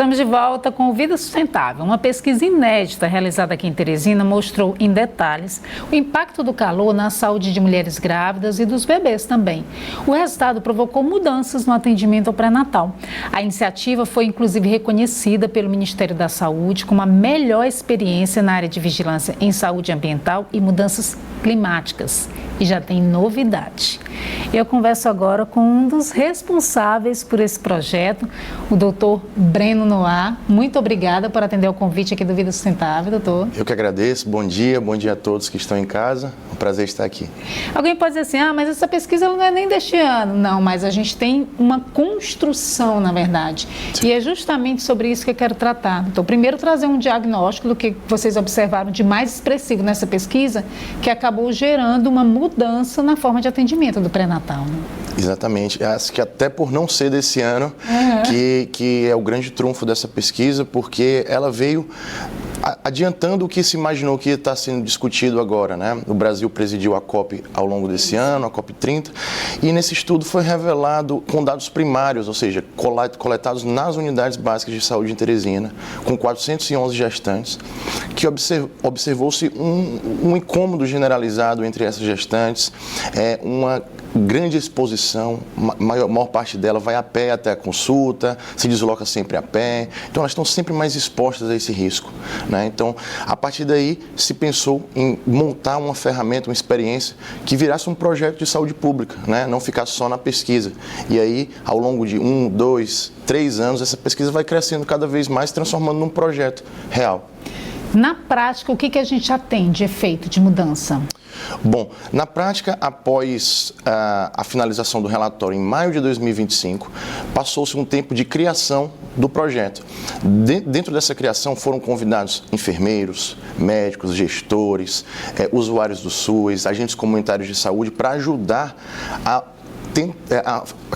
Estamos de volta com o Vida Sustentável. Uma pesquisa inédita realizada aqui em Teresina mostrou em detalhes o impacto do calor na saúde de mulheres grávidas e dos bebês também. O resultado provocou mudanças no atendimento ao pré-natal. A iniciativa foi inclusive reconhecida pelo Ministério da Saúde como a melhor experiência na área de vigilância em saúde ambiental e mudanças climáticas. E já tem novidade. Eu converso agora com um dos responsáveis por esse projeto, o doutor Breno Noah. Muito obrigada por atender ao convite aqui do Vida Sustentável, doutor. Eu que agradeço. Bom dia a todos que estão em casa. Um prazer estar aqui. Alguém pode dizer assim, mas essa pesquisa não é nem deste ano. Não, mas a gente tem uma construção, na verdade. Sim. E é justamente sobre isso que eu quero tratar. Então, primeiro trazer um diagnóstico do que vocês observaram de mais expressivo nessa pesquisa, que acabou gerando uma mudança na forma de atendimento do pré-natal. Né? Exatamente. Acho que até por não ser desse ano, que é o grande trunfo dessa pesquisa, porque ela veio adiantando o que se imaginou que está sendo discutido agora, né? O Brasil presidiu a COP ao longo desse ano, a COP 30, e nesse estudo foi revelado com dados primários, ou seja, coletados nas unidades básicas de saúde em Teresina, com 411 gestantes, que observou-se um incômodo generalizado entre essas gestantes, uma grande exposição, maior parte dela vai a pé até a consulta, se desloca sempre a pé, então elas estão sempre mais expostas a esse risco, né? Então, a partir daí, se pensou em montar uma ferramenta, uma experiência que virasse um projeto de saúde pública, né? Não ficasse só na pesquisa. E aí, ao longo de 1, 2, 3 anos, essa pesquisa vai crescendo cada vez mais, transformando num projeto real. Na prática, o que a gente já tem de efeito de mudança? Bom, na prática, após a finalização do relatório em maio de 2025, passou-se um tempo de criação do projeto. Dentro dessa criação foram convidados enfermeiros, médicos, gestores, usuários do SUS, agentes comunitários de saúde para ajudar a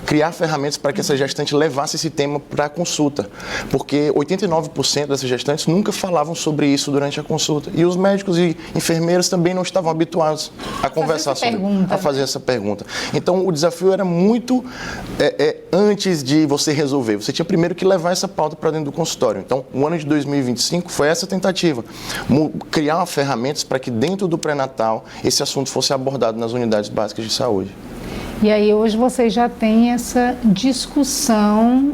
criar ferramentas para que essa gestante levasse esse tema para a consulta, porque 89% dessas gestantes nunca falavam sobre isso durante a consulta, e os médicos e enfermeiras também não estavam habituados a conversar a fazer essa pergunta. Então o desafio era muito antes de você resolver, você tinha primeiro que levar essa pauta para dentro do consultório. Então o ano de 2025 foi essa tentativa, criar ferramentas para que dentro do pré-natal esse assunto fosse abordado nas unidades básicas de saúde. E aí hoje vocês já têm essa discussão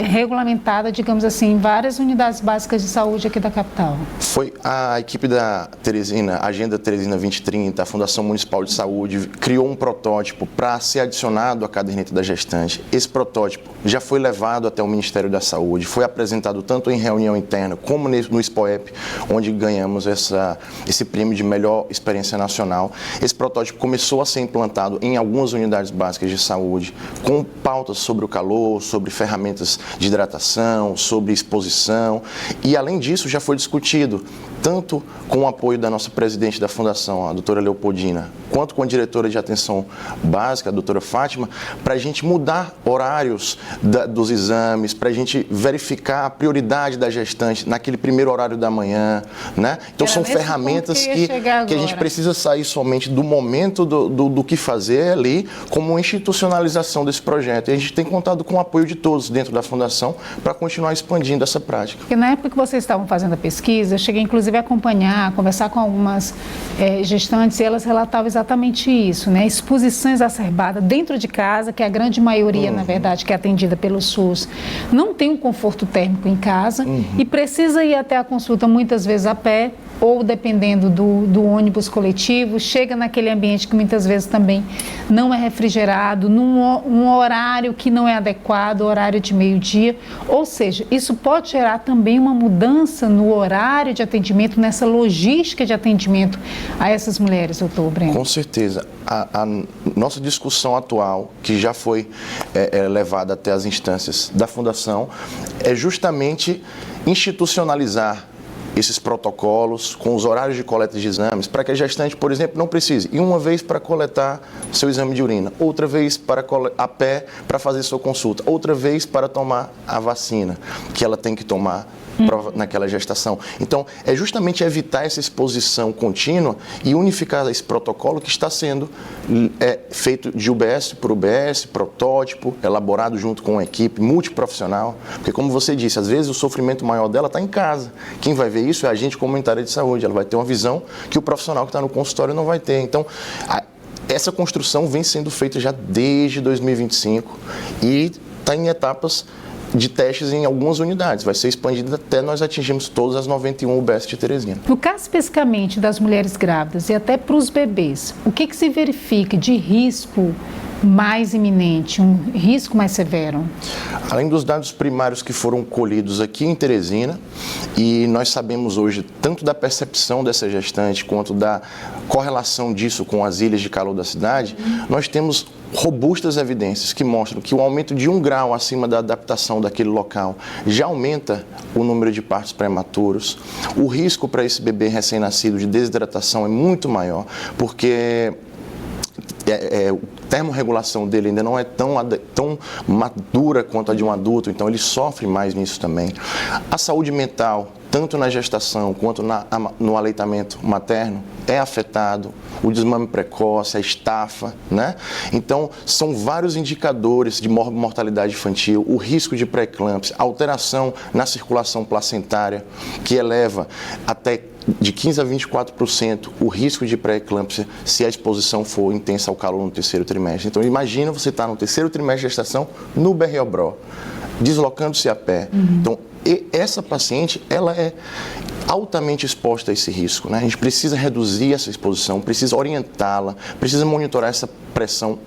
regulamentada, digamos assim, em várias unidades básicas de saúde aqui da capital. Foi a equipe da Teresina, a Agenda Teresina 2030, a Fundação Municipal de Saúde, criou um protótipo para ser adicionado à caderneta da gestante. Esse protótipo já foi levado até o Ministério da Saúde, foi apresentado tanto em reunião interna como no SPOEP, onde ganhamos esse prêmio de melhor experiência nacional. Esse protótipo começou a ser implantado em algumas unidades básicas de saúde, com pautas sobre o calor, sobre ferramentas de hidratação, sobre exposição, e além disso já foi discutido tanto com o apoio da nossa presidente da Fundação, a doutora Leopoldina, quanto com a diretora de atenção básica, a doutora Fátima, para a gente mudar horários dos exames, para a gente verificar a prioridade da gestante naquele primeiro horário da manhã, né? Então são ferramentas que a gente precisa sair somente do momento do que fazer ali, como uma institucionalização desse projeto. E a gente tem contado com o apoio de todos dentro da Fundação para continuar expandindo essa prática. Porque na época que vocês estavam fazendo a pesquisa, eu cheguei inclusive a acompanhar, conversar com algumas gestantes, e elas relatavam exatamente isso, né? Exposição exacerbada dentro de casa, que a grande maioria, na verdade, que é atendida pelo SUS, não tem um conforto térmico em casa e precisa ir até a consulta muitas vezes a pé, ou dependendo do ônibus coletivo, chega naquele ambiente que muitas vezes também não é refrigerado, num horário que não é adequado, horário de meio-dia. Ou seja, isso pode gerar também uma mudança no horário de atendimento, nessa logística de atendimento a essas mulheres, doutor Breno. Com certeza. A nossa discussão atual, que já foi levada até as instâncias da Fundação, é justamente institucionalizar esses protocolos, com os horários de coleta de exames, para que a gestante, por exemplo, não precise ir uma vez para coletar seu exame de urina, outra vez a pé para fazer sua consulta, outra vez para tomar a vacina que ela tem que tomar naquela gestação. Então, é justamente evitar essa exposição contínua e unificar esse protocolo que está sendo feito de UBS por UBS, protótipo, elaborado junto com uma equipe multiprofissional, porque como você disse, às vezes o sofrimento maior dela está em casa. Quem vai ver isso é a agente comunitária de saúde, ela vai ter uma visão que o profissional que está no consultório não vai ter. Então, essa construção vem sendo feita já desde 2025 e está em etapas de testes em algumas unidades. Vai ser expandida até nós atingirmos todas as 91 UBS de Teresina. No caso especificamente das mulheres grávidas e até para os bebês, o que se verifica de risco mais iminente, um risco mais severo? Além dos dados primários que foram colhidos aqui em Teresina, e nós sabemos hoje tanto da percepção dessa gestante quanto da correlação disso com as ilhas de calor da cidade, nós temos robustas evidências que mostram que o aumento de 1 grau acima da adaptação daquele local já aumenta o número de partos prematuros. O risco para esse bebê recém-nascido de desidratação é muito maior, porque a termorregulação dele ainda não é tão madura quanto a de um adulto, então ele sofre mais nisso também. A saúde mental, tanto na gestação quanto no aleitamento materno, é afetado. O desmame precoce, a estafa, né? Então, são vários indicadores de mortalidade infantil, o risco de pré-eclâmpsia, alteração na circulação placentária, que eleva até de 15% a 24% o risco de pré-eclâmpsia se a exposição for intensa ao calor no terceiro trimestre. Então, imagina você estar no terceiro trimestre de gestação no BR-Obró, deslocando-se a pé. Então, essa paciente, ela é altamente exposta a esse risco, né? A gente precisa reduzir essa exposição, precisa orientá-la, precisa monitorar essa pressão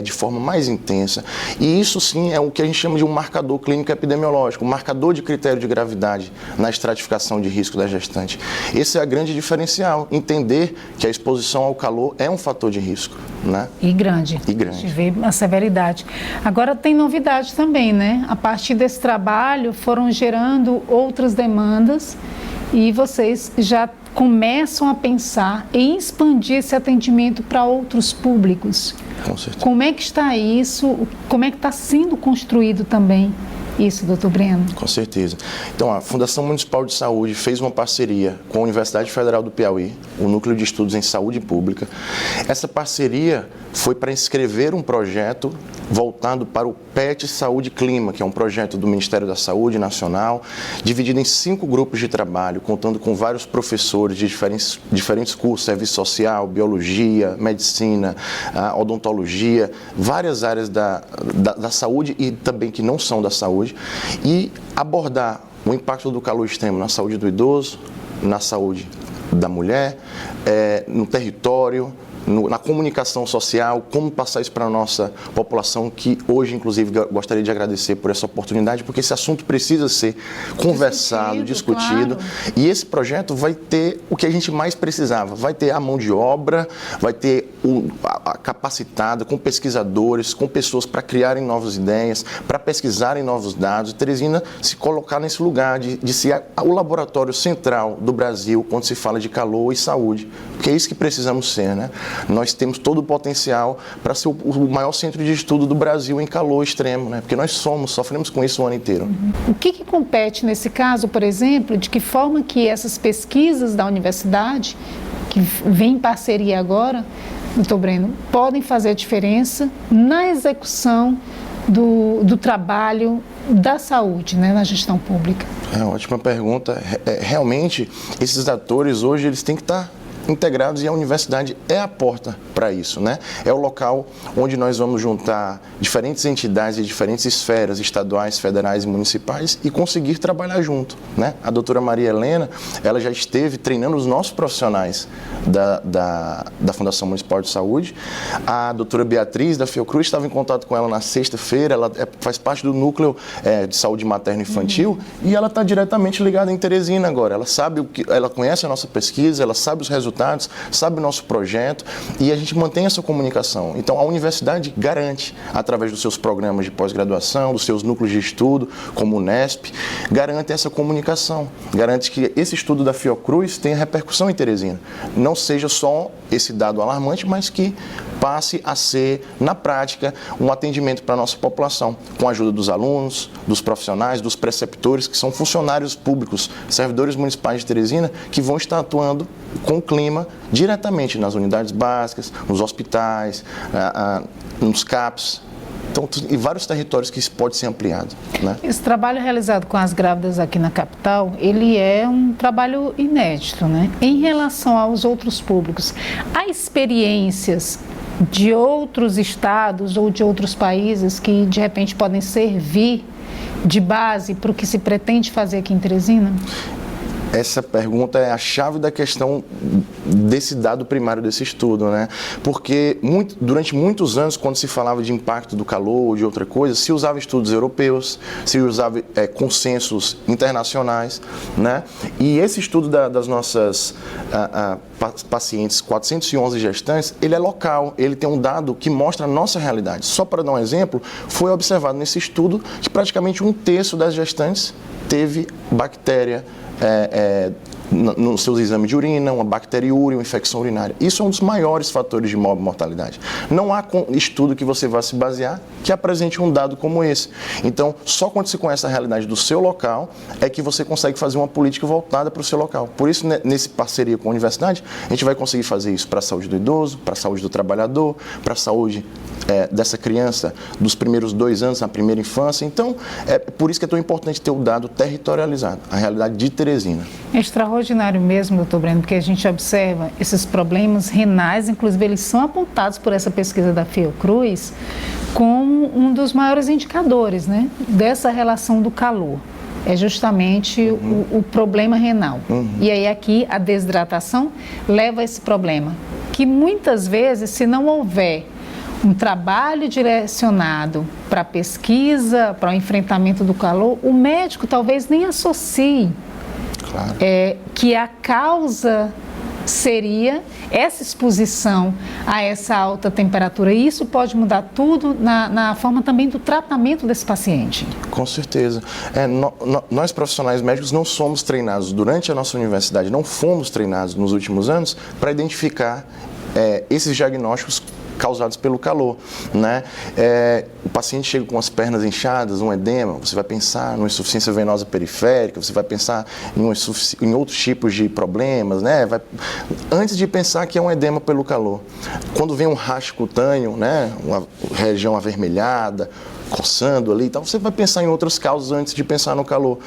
de forma mais intensa. E isso sim é o que a gente chama de um marcador clínico epidemiológico, um marcador de critério de gravidade na estratificação de risco da gestante. Esse é a grande diferencial, entender que a exposição ao calor é um fator de risco, né? E grande. E grande. A gente vê a severidade. Agora tem novidade também, né? A partir desse trabalho foram gerando outras demandas e vocês já começam a pensar em expandir esse atendimento para outros públicos. Com certeza. Como é que está isso? Como é que está sendo construído também isso, doutor Breno? Com certeza. Então, a Fundação Municipal de Saúde fez uma parceria com a Universidade Federal do Piauí, o Núcleo de Estudos em Saúde Pública. Essa parceria foi para inscrever um projeto voltado para o PET Saúde e Clima, que é um projeto do Ministério da Saúde Nacional, dividido em 5 grupos de trabalho, contando com vários professores de diferentes cursos, serviço social, biologia, medicina, odontologia, várias áreas da saúde e também que não são da saúde, e abordar o impacto do calor extremo na saúde do idoso, na saúde da mulher, no território, na comunicação social, como passar isso para a nossa população, que hoje, inclusive, gostaria de agradecer por essa oportunidade, porque esse assunto precisa ser conversado, discutido. Claro. E esse projeto vai ter o que a gente mais precisava, vai ter a mão de obra, vai ter a capacitada, com pesquisadores, com pessoas para criarem novas ideias, para pesquisarem novos dados, e Teresina se colocar nesse lugar de ser o laboratório central do Brasil quando se fala de calor e saúde, porque é isso que precisamos ser, né? Nós temos todo o potencial para ser o maior centro de estudo do Brasil em calor extremo, né? Porque nós sofremos com isso o ano inteiro. O que compete nesse caso, por exemplo, de que forma que essas pesquisas da universidade, que vem em parceria agora, doutor Breno, podem fazer a diferença na execução do trabalho da saúde, né, na gestão pública? É uma ótima pergunta. Realmente, esses atores hoje eles têm que estar integrados e a universidade é a porta para isso, né? É o local onde nós vamos juntar diferentes entidades de diferentes esferas, estaduais, federais e municipais, e conseguir trabalhar junto, né? A doutora Maria Helena, ela já esteve treinando os nossos profissionais da Fundação Municipal de Saúde. A doutora Beatriz, da Fiocruz, estava em contato com ela na sexta-feira, ela faz parte do núcleo de saúde materno e infantil, e ela está diretamente ligada em Teresina agora. Ela sabe ela conhece a nossa pesquisa, ela sabe os resultados, sabe o nosso projeto, e a gente mantém essa comunicação. Então, a universidade garante, através dos seus programas de pós-graduação, dos seus núcleos de estudo, como o Unesp, garante essa comunicação, garante que esse estudo da Fiocruz tenha repercussão em Teresina. Não seja só esse dado alarmante, mas que passe a ser, na prática, um atendimento para a nossa população, com a ajuda dos alunos, dos profissionais, dos preceptores, que são funcionários públicos, servidores municipais de Teresina, que vão estar atuando com o clima diretamente nas unidades básicas, nos hospitais, nos CAPs. Então, em vários territórios que isso pode ser ampliado, né? Esse trabalho realizado com as grávidas aqui na capital, ele é um trabalho inédito, né? Em relação aos outros públicos, há experiências de outros estados ou de outros países que, de repente, podem servir de base para o que se pretende fazer aqui em Teresina? Essa pergunta é a chave da questão desse dado primário desse estudo, né? Porque durante muitos anos, quando se falava de impacto do calor ou de outra coisa, se usava estudos europeus, se usava consensos internacionais, né? E esse estudo das nossas pacientes, 411 gestantes, ele é local, ele tem um dado que mostra a nossa realidade. Só para dar um exemplo, foi observado nesse estudo que praticamente 1/3 das gestantes teve bactéria nos seus exames de urina, uma bacteriúria, uma infecção urinária. Isso é um dos maiores fatores de mortalidade. Não há estudo que você vá se basear que apresente um dado como esse. Então, só quando se conhece a realidade do seu local é que você consegue fazer uma política voltada para o seu local. Por isso, nessa parceria com a universidade, a gente vai conseguir fazer isso para a saúde do idoso, para a saúde do trabalhador, para a saúde dessa criança dos primeiros 2 anos, na primeira infância. Então, é por isso que é tão importante ter o dado territorializado, a realidade de Teresina. É extraordinário mesmo, doutor Breno, porque a gente observa esses problemas renais, inclusive eles são apontados por essa pesquisa da Fiocruz como um dos maiores indicadores, né, dessa relação do calor. É justamente o problema renal. E aí aqui a desidratação leva a esse problema, que muitas vezes, se não houver um trabalho direcionado para a pesquisa, para o enfrentamento do calor, o médico talvez nem associe que a causa seria essa exposição a essa alta temperatura. E isso pode mudar tudo na forma também do tratamento desse paciente. Com certeza. Nós profissionais médicos não somos treinados durante a nossa universidade, não fomos treinados nos últimos anos para identificar esses diagnósticos causados pelo calor, né? O paciente chega com as pernas inchadas, um edema, você vai pensar numa insuficiência venosa periférica, você vai pensar em outros tipos de problemas, né? Antes de pensar que é um edema pelo calor. Quando vem um racho cutâneo, né? Uma região avermelhada, coçando ali e tal, você vai pensar em outras causas antes de pensar no calor.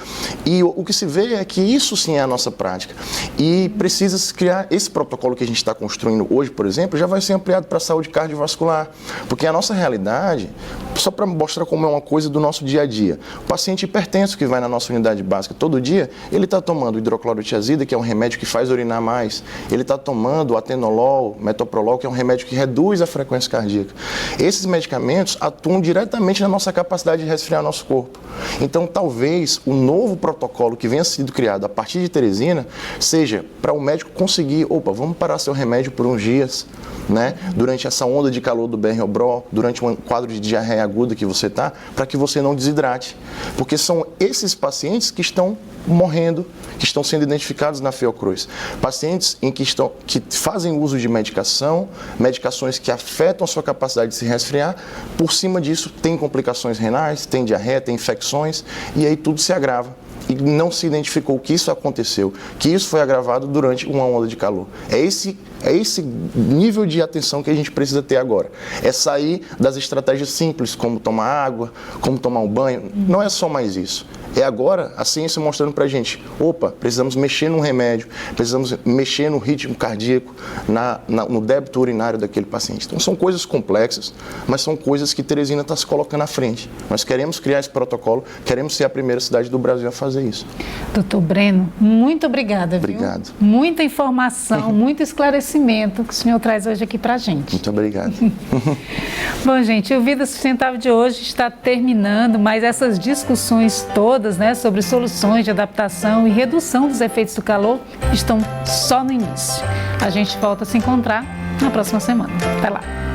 E o que se vê é que isso sim é a nossa prática. E precisa se criar esse protocolo que a gente está construindo hoje, por exemplo, já vai ser ampliado para a saúde cardiovascular. Porque a nossa realidade, só para mostrar como é uma coisa do nosso dia a dia, o paciente hipertenso que vai na nossa unidade básica todo dia, ele está tomando hidroclorotiazida, que é um remédio que faz urinar mais, ele está tomando atenolol, metoprolol, que é um remédio que reduz a frequência cardíaca. Esses medicamentos atuam diretamente na nossa capacidade de resfriar nosso corpo. Então, talvez o novo protocolo que venha sido criado a partir de Teresina seja para o médico conseguir, vamos parar seu remédio por uns dias, né? Durante essa onda de calor do BR-Obró, durante um quadro de diarreia aguda que você está, para que você não desidrate. Porque são esses pacientes que estão morrendo, que estão sendo identificados na Fiocruz. Pacientes que fazem uso de medicações que afetam a sua capacidade de se resfriar, por cima disso tem complicações renais, tem diarreia, tem infecções, e aí tudo se agrava. E não se identificou que isso aconteceu, que isso foi agravado durante uma onda de calor. É esse nível de atenção que a gente precisa ter agora. É sair das estratégias simples, como tomar água, como tomar um banho. Não é só mais isso. É agora a ciência mostrando pra gente, precisamos mexer no remédio, precisamos mexer no ritmo cardíaco, no débito urinário daquele paciente. Então são coisas complexas, mas são coisas que Teresina está se colocando à frente. Nós queremos criar esse protocolo, queremos ser a primeira cidade do Brasil a fazer isso. Doutor Breno, muito obrigada. Obrigado. Viu? Muita informação, muito esclarecimento que o senhor traz hoje aqui pra gente. Muito obrigado. Bom, gente, o Vida Sustentável de hoje está terminando, mas essas discussões todas, né, sobre soluções de adaptação e redução dos efeitos do calor estão só no início. A gente volta a se encontrar na próxima semana. Até lá!